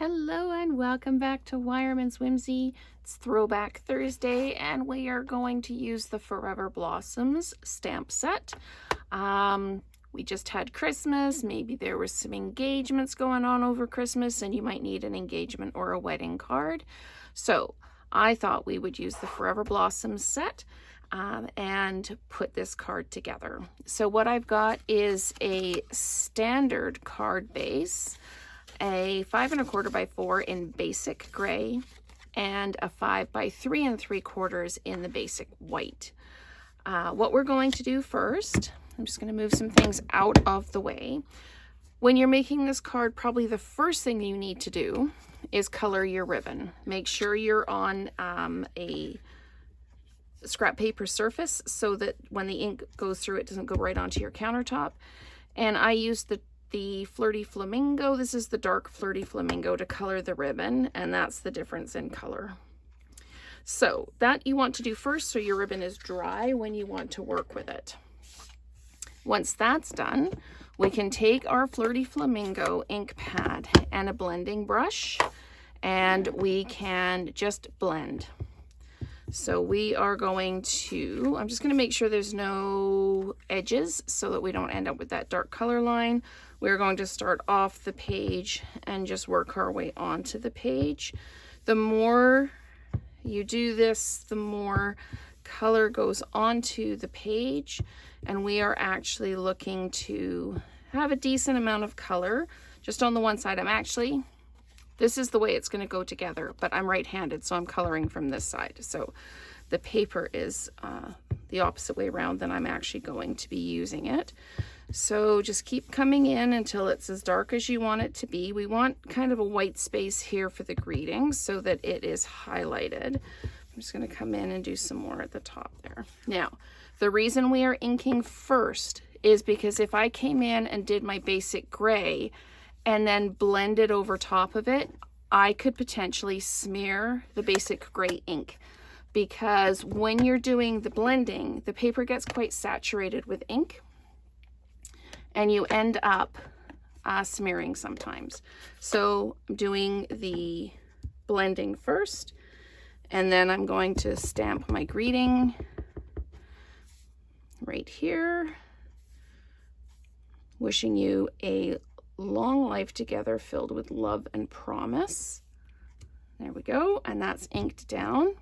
Hello and welcome back to Wireman's Whimsy. It's Throwback Thursday and we are going to use the Forever Blossoms stamp set. We just had Christmas. Maybe there was some engagements going on over Christmas and you might need an engagement or a wedding card. So I thought we would use the Forever Blossoms set and put this card together. So what I've got is a standard card base, a 5 1/4 by 4 in basic gray, and a 5 by 3 3/4 in the basic white. What we're going to do first, I'm just going to move some things out of the way. When you're making this card, probably the first thing you need to do is color your ribbon. Make sure you're on a scrap paper surface so that when the ink goes through, it doesn't go right onto your countertop. And I use the Flirty Flamingo. This is the dark Flirty Flamingo to color the ribbon, and that's the difference in color. So that you want to do first so your ribbon is dry when you want to work with it. Once that's done, we can take our Flirty Flamingo ink pad and a blending brush, and we can just blend. So we are going to, I'm just going to make sure there's no edges so that we don't end up with that dark color line. We're going to start off the page and just work our way onto the page. The more you do this, the more color goes onto the page, and we are actually looking to have a decent amount of color just on the one side. This is the way it's going to go together, but I'm right-handed, so I'm coloring from this side. So the paper is the opposite way around than I'm actually going to be using it. So just keep coming in until it's as dark as you want it to be. We want kind of a white space here for the greeting so that it is highlighted. I'm just going to come in and do some more at the top there. Now, the reason we are inking first is because if I came in and did my basic gray and then blend it over top of it, I could potentially smear the basic gray ink, because when you're doing the blending, the paper gets quite saturated with ink and you end up smearing sometimes. So I'm doing the blending first, and then I'm going to stamp my greeting right here. Wishing you a long life together filled with love and promise. There we go, and that's inked down.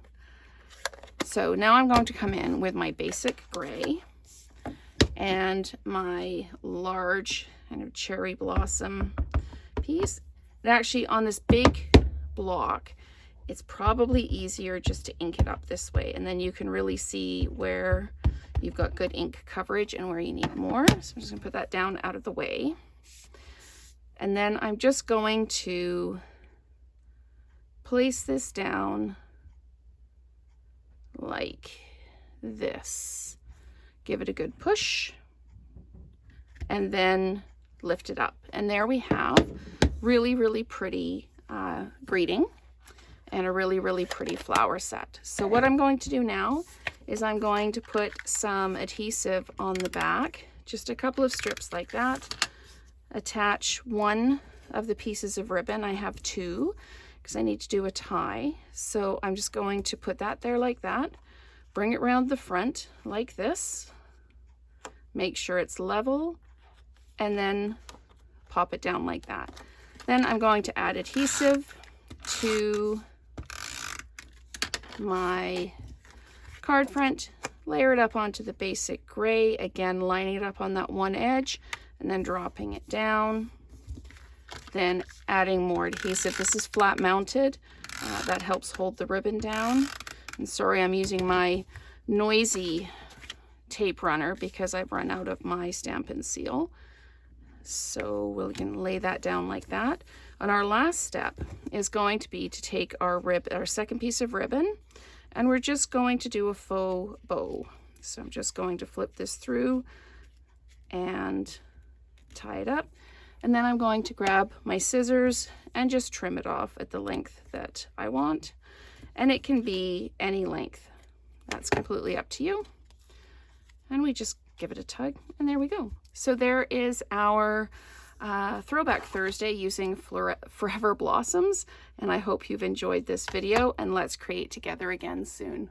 So now I'm going to come in with my basic gray and my large kind of cherry blossom piece. And actually on this big block, it's probably easier just to ink it up this way, and then you can really see where you've got good ink coverage and where you need more. So I'm just gonna put that down out of the way. And then I'm just going to place this down like this. Give it a good push and then lift it up. And there we have really, really pretty greeting and a really, really pretty flower set. So what I'm going to do now is I'm going to put some adhesive on the back, just a couple of strips like that. Attach one of the pieces of ribbon. I have two because I need to do a tie. So I'm just going to put that there like that. Bring it around the front like this. Make sure it's level and then pop it down like that. Then I'm going to add adhesive to my card front, layer it up onto the basic gray, again lining it up on that one edge, and then dropping it down, then adding more adhesive. This is flat mounted. That helps hold the ribbon down. And sorry, I'm using my noisy tape runner because I've run out of my Stampin' Seal. So we can lay that down like that. And our last step is going to be to take our second piece of ribbon, and we're just going to do a faux bow. So I'm just going to flip this through and tie it up, and then I'm going to grab my scissors and just trim it off at the length that I want, and it can be any length. That's completely up to you. And we just give it a tug, and there we go. So there is our Throwback Thursday using Forever Blossoms, and I hope you've enjoyed this video, and let's create together again soon.